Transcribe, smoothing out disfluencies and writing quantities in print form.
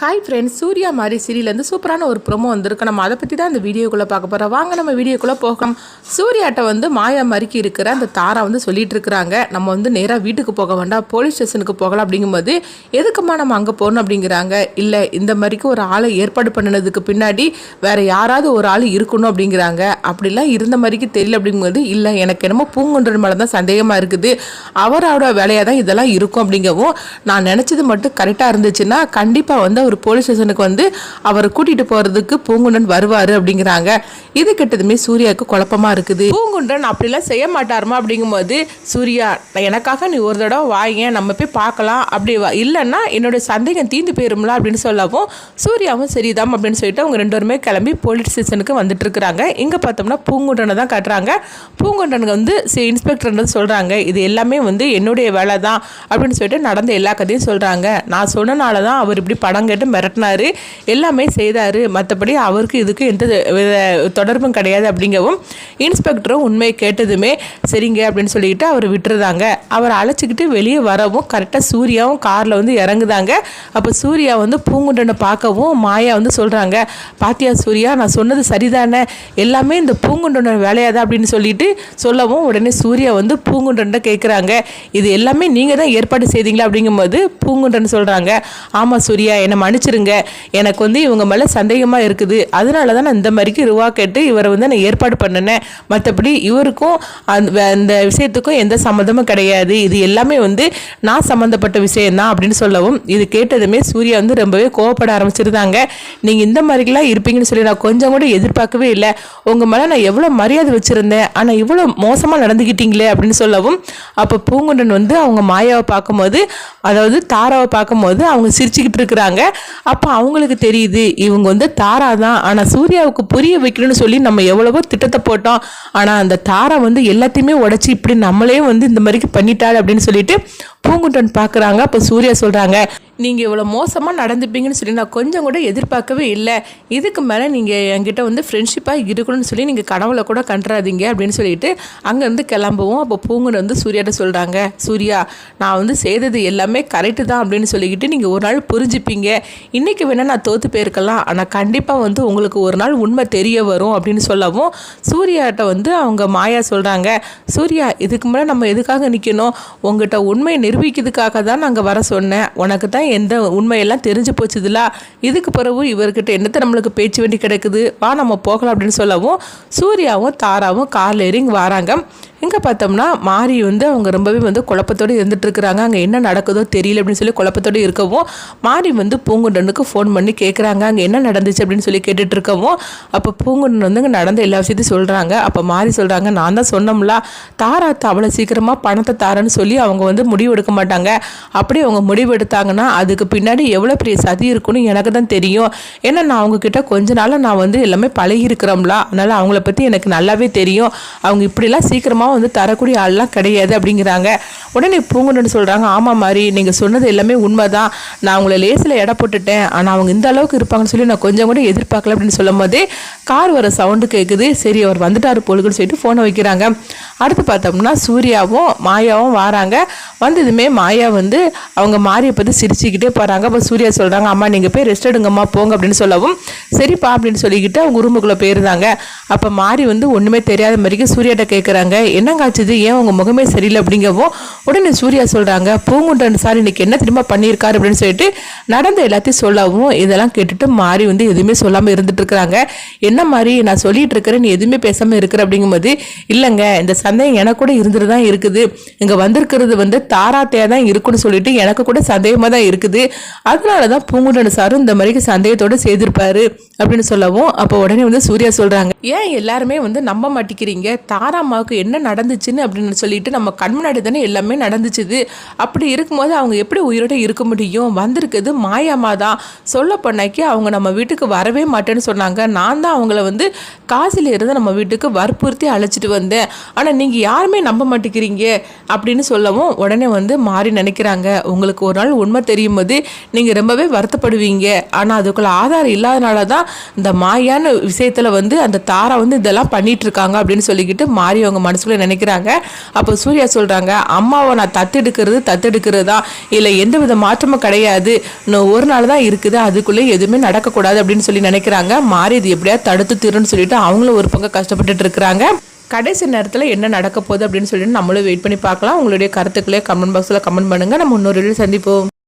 Hi friends, Surya மாதிரி சீரியலேருந்து சூப்பரான ஒரு ப்ரோமோ வந்திருக்கு. நம்ம அதை பற்றி தான் இந்த வீடியோக்குள்ளே பார்க்க போகிறோம். வாங்க நம்ம வீடியோக்குள்ளே போகலாம். சூர்யாட்ட மாயா மாதிரிக்கு இருக்கிற அந்த தாரா சொல்லிட்டு இருக்கிறாங்க, நம்ம நேராக வீட்டுக்கு போக வேண்டாம், போலீஸ் ஸ்டேஷனுக்கு போகலாம். அப்படிங்கும்போது எதுக்குமா நம்ம அங்கே போகணும் அப்படிங்கிறாங்க. இல்லை, இந்த மாதிரிக்கு ஒரு ஆளை ஏற்பாடு பண்ணினதுக்கு பின்னாடி வேற யாராவது ஒரு ஆள் இருக்கணும் அப்படிங்கிறாங்க. அப்படிலாம் இருந்த மாதிரிக்கு தெரியல அப்படிங்கும்போது, இல்லை எனக்கு என்னமோ பூங்குன்றன் மேலே தான் சந்தேகமாக இருக்குது, அவரோட வேலையாக தான் இதெல்லாம் இருக்கும் அப்படிங்கவும், நான் நினச்சது மட்டும் கரெக்டாக இருந்துச்சுன்னா கண்டிப்பாக ஒரு போலீஸ் ஸ்டேஷனுக்கு அவரை கூட்டிட்டு போறதுக்கு பூங்குன்றன் வருவாரு அப்படிங்கிறாங்க. இது கிட்டதுமே சூர்யாவுக்கு குழப்பமா இருக்குது. பூங்குன்றன் அப்படிலாம் செய்ய மாட்டாருமா அப்படிங்கும்போது, சூர்யா எனக்காக நீ ஒரு தடவை வாங்க, நம்ம போய் பார்க்கலாம், அப்படி இல்லைன்னா என்னோட சந்தேகம் தீந்து போயிரும்ல அப்படின்னு சொல்லவும், சூர்யாவும் சரிதாம் அப்படின்னு சொல்லிட்டு அவங்க ரெண்டு பேருமே கிளம்பி போலீஸ் ஸ்டேஷனுக்கு வந்துட்டு இருக்கிறாங்க. இங்க பார்த்தோம்னா பூங்குன்றனை தான் காட்டுறாங்க. பூங்குன்றனுக்கு இன்ஸ்பெக்டர் சொல்றாங்க, இது எல்லாமே என்னுடைய வேலை தான் அப்படின்னு சொல்லிட்டு நடந்த எல்லா கதையும் சொல்றாங்க. நான் சொன்னனால தான் அவர் இப்படி படம் கேட்டு மிரட்டினாரு, எல்லாமே செய்தாரு, மற்றபடி அவருக்கு இதுக்கு எந்த தொடர்பும் கிடையாது அப்படிங்கவும், இன்ஸ்பெக்டரும் உண்மையை கேட்டதுமே சரிங்க அப்படின்னு சொல்லிட்டு அவர் விட்டுருதாங்க. அவரை அழைச்சிக்கிட்டு வெளியே வரவும் கரெக்டாக சூர்யாவும் காரில் இறங்குதாங்க. அப்போ சூர்யா பூங்குன்றனை பார்க்கவும் மாயா சொல்கிறாங்க, பாத்தியா சூர்யா, நான் சொன்னது சரிதானே, எல்லாமே இந்த பூங்குன்றனோட வேலையாதான் அப்படின்னு சொல்லிட்டு சொல்லவும், உடனே சூர்யா பூங்குன்றன் கேட்குறாங்க, இது எல்லாமே நீங்கள் தான் ஏற்பாடு செய்தீங்களா அப்படிங்கும்போது பூங்குன்றன் சொல்கிறாங்க, ஆமாம் சூர்யா, என்னை மன்னிச்சிருங்க, எனக்கு இவங்க மேலே சந்தேகமாக இருக்குது, அதனால தான் நான் இந்த மாதிரிக்கு ரூபா கேட்டு இவரை நான் ஏற்பாடு பண்ணினேன், மற்றபடி இவருக்கும் அந்த விஷயத்துக்கும் எந்த சம்மந்தமும் கிடையாது, இது எல்லாமே நான் சம்மந்தப்பட்ட விஷயம்தான் அப்படின்னு சொல்லவும், இது கேட்டதுமே சூர்யா ரொம்பவே கோவப்பட ஆரம்பிச்சிருந்தாங்க. நீங்கள் இந்த மாதிரிலாம் இருப்பீங்கன்னு சொல்லி நான் கொஞ்சம் கூட எதிர்பார்க்கவே இல்லை, உங்கள் மேலே நான் எவ்வளோ மரியாதை வச்சுருந்தேன், ஆனால் இவ்வளோ மோசமாக நடந்துக்கிட்டீங்களே அப்படின்னு சொல்லவும், அப்போ பூங்குன்றன் அவங்க மாயாவை பார்க்கும்போது, அதாவது தாராவை பார்க்கும்போது அவங்க சிரிச்சுக்கிட்டு இருக்கிறாங்க. அப்போ அவங்களுக்கு தெரியுது இவங்க தாரா தான், ஆனால் சூர்யாவுக்கு புரிய வைக்கணும்னு சொல்லி நம்ம எவ்வளவோ திட்டத்தை போட்டோம், ஆனால் அந்த தாரா எல்லாத்தையுமே உடச்சி இப்படி நம்மளே இந்த மாதிரிக்கு பண்ணிட்டாள் அப்படின்னு சொல்லிட்டு பூங்குன்றன் பார்க்குறாங்க. அப்போ சூர்யா சொல்கிறாங்க, நீங்கள் இவ்வளோ மோசமாக நடந்துப்பீங்கன்னு சொல்லி நான் கொஞ்சம் கூட எதிர்பார்க்கவே இல்லை, இதுக்கு மேலே நீங்கள் என்கிட்ட ஃப்ரெண்ட்ஷிப்பாக இருக்கணும்னு சொல்லி நீங்கள் கனவுல கூட கண்டுறாதீங்க அப்படின்னு சொல்லிட்டு அங்கேருந்து கிளம்புவோம். அப்போ பூங்குன்றன் சூர்யாட்ட சொல்கிறாங்க, சூர்யா நான் செய்தது எல்லாமே கரெக்டு தான் அப்படின்னு சொல்லிக்கிட்டு நீங்கள் ஒரு நாள் புரிஞ்சுப்பீங்க, இன்றைக்கி வேணால் நான் தோற்று போயிருக்கலாம், ஆனால் கண்டிப்பாக உங்களுக்கு ஒரு நாள் உண்மை தெரிய வரும் அப்படின்னு சொல்லவும், சூர்யாட்ட அவங்க மாயா சொல்கிறாங்க, சூர்யா இதுக்கு மேலே நம்ம எதுக்காக நிற்கணும், உங்கள்கிட்ட உண்மையை நிரூபிக்கிறதுக்காக தான் நாங்கள் வர சொன்னேன், உனக்கு தான் எந்த உண்மையெல்லாம் தெரிஞ்சு போச்சுதுல, இதுக்கு பிறகு இவர்கிட்ட என்னத்தை நம்மளுக்கு பேச்சு வேண்டி கிடக்குது, வா நம்ம போகலாம் அப்படின்னு சொல்லவும், சூர்யாவும் தாராவும் காரில் ஏறிங்க வராங்க. இங்கே பார்த்தோம்னா மாறி அவங்க ரொம்பவே குழப்பத்தோடு இருந்துட்டு இருக்கிறாங்க. அங்கே என்ன நடக்குதோ தெரியல அப்படின்னு சொல்லி குழப்பத்தோடு இருக்கவும், மாறி பூங்குன்றனுக்கு ஃபோன் பண்ணி கேட்குறாங்க, அங்கே என்ன நடந்துச்சு அப்படின்னு சொல்லி கேட்டுட்டு இருக்கவும், அப்போ பூங்குன்றன் இங்கே நடந்த எல்லா விஷயத்தையும் சொல்கிறாங்க. அப்போ மாறி சொல்கிறாங்க, நான் தான் சொன்னோம்ல, தாராத்தை அவ்வளோ சீக்கிரமாக பணத்தை தாரன்னு சொல்லி அவங்க முடிவு எடுக்க மாட்டாங்க, அப்படி அவங்க முடிவு எடுத்தாங்கன்னா அதுக்கு பின்னாடி எவ்வளோ பெரிய சதி இருக்குன்னு எனக்கு தான் தெரியும், ஏன்னா நான் அவங்கக்கிட்ட கொஞ்ச நாளாக நான் எல்லாமே பழகி இருக்கிறோம்ல, அதனால் அவங்கள பற்றி எனக்கு நல்லாவே தெரியும், அவங்க இப்படிலாம் சீக்கிரமாக தரக்கூடிய ஆள்லாம் கிடையாது அப்படிங்கிறாங்க. உடனே பூங்குன்றன் சொல்கிறாங்க, ஆமாம் மாதிரி நீங்கள் சொன்னது எல்லாமே உண்மைதான், நான் அவங்கள லேசில் எடை போட்டுட்டேன், ஆனால் அவங்க இந்த அளவுக்கு இருப்பாங்கன்னு சொல்லி நான் கொஞ்சம் கூட எதிர்பார்க்கல அப்படின்னு சொல்லும் போதே கார் வர சவுண்டு கேட்குது. சரி அவர் வந்துட்டார் போலுக்குன்னு சொல்லிட்டு ஃபோனை வைக்கிறாங்க. அடுத்து பார்த்தோம்னா சூர்யாவும் மாயாவும் வராங்க. வந்ததுமே மாயா அவங்க மாரியை பற்றி சிரிச்சுக்கிட்டே போகிறாங்க. அப்போ சூர்யா சொல்கிறாங்க, அம்மா நீங்கள் போய் ரெஸ்ட் எடுங்கம்மா போங்க அப்படின்னு சொல்லவும், சரிப்பா அப்படின்னு சொல்லிக்கிட்டு அவங்க ரூமுக்குள்ளே போயிருந்தாங்க. அப்போ மாறி ஒன்றுமே தெரியாத மாதிரிக்கு சூர்யாட்ட கேட்குறாங்க, என்னங்காச்சுது, ஏன் உங்கள் முகமே சரியில்லை அப்படிங்கவும், உடனே சூர்யா சொல்கிறாங்க, பூங்குன்றன் சார் இன்னைக்கு என்ன திரும்ப பண்ணியிருக்காரு அப்படின்னு சொல்லிட்டு நடந்த எல்லாத்தையும் சொல்லவும், இதெல்லாம் கேட்டுட்டு மாறி எதுவுமே சொல்லாமல் இருந்துட்டு இருக்கிறாங்க. என்ன மாதிரி நான் சொல்லிட்டு இருக்கிறேன், நீ எதுவுமே பேசாமல் இருக்கிற அப்படிங்கும்போது, இல்லைங்க இந்த சந்தேகம் எனக்கு கூட இருந்துட்டு தான் இருக்குது, இங்கே வந்திருக்கிறது தாராத்தையாக தான் இருக்குன்னு சொல்லிட்டு எனக்கு கூட சந்தேகமாக தான் இருக்குது, அதனால தான் பூங்குன்றன் சாரும் இந்த மாதிரிக்கு சந்தேகத்தோடு செய்திருப்பாரு அப்படின்னு சொல்லவும், அப்போ உடனே சூர்யா சொல்கிறாங்க, ஏன் எல்லாருமே நம்ப மாட்டேங்கிறீங்க, தாராமாவுக்கு என்ன நடந்துச்சுன்னு அப்படின்னு சொல்லிட்டு நம்ம கண் முன்னாடி தானே எல்லாமே நடந்துச்சுது, அப்படி இருக்கும்போது அவங்க எப்படி உயிரோட இருக்க முடியும், வந்திருக்குது மாயாமா தான், சொல்ல பண்ணாக்கி அவங்க நம்ம வீட்டுக்கு வரவே மாட்டேன்னு சொன்னாங்க, நான் தான் அவங்கள காசில இருந்து நம்ம வீட்டுக்கு வற்புறுத்தி அழைச்சிட்டு வந்தேன், ஆனால் நீங்கள் யாருமே நம்ப மாட்டேங்கிறீங்க அப்படின்னு சொல்லவும், உடனே மாறி நினைக்கிறாங்க, உங்களுக்கு ஒரு நாள் உண்மை தெரியும் போது நீங்கள் ரொம்பவே வருத்தப்படுவீங்க, ஆனால் அதுக்குள்ள ஆதாரம் இல்லாதனால தான் இந்த மாயான விஷயத்தில் அந்த தாரா இதெல்லாம் பண்ணிட்டு இருக்காங்க அப்படின்னு சொல்லிக்கிட்டு மாறி அவங்க மனசுக்குள்ள சொல்லி நினைக்கிறாங்க. அப்போ சூர்யா சொல்கிறாங்க, அம்மாவை நான் தத்தெடுக்கிறது தான், இல்லை எந்த வித மாற்றமும் கிடையாது, இன்னும் ஒரு நாள் தான் இருக்குது, அதுக்குள்ளே எதுவுமே நடக்கக்கூடாது அப்படின்னு சொல்லி நினைக்கிறாங்க. மாறி இது எப்படியா தடுத்து தீருன்னு சொல்லிட்டு அவங்களும் ஒரு பக்கம் கஷ்டப்பட்டுட்டு இருக்கிறாங்க. கடைசி நேரத்தில் என்ன நடக்க போகுது அப்படின்னு சொல்லிட்டு நம்மளும் வெயிட் பண்ணி பார்க்கலாம். உங்களுடைய கருத்துக்களே கமெண்ட் பாக்ஸில் கமெண்ட் பண்ணுங்கள். நம்ம இன்னொரு வீடியோ சந்திப்போம்.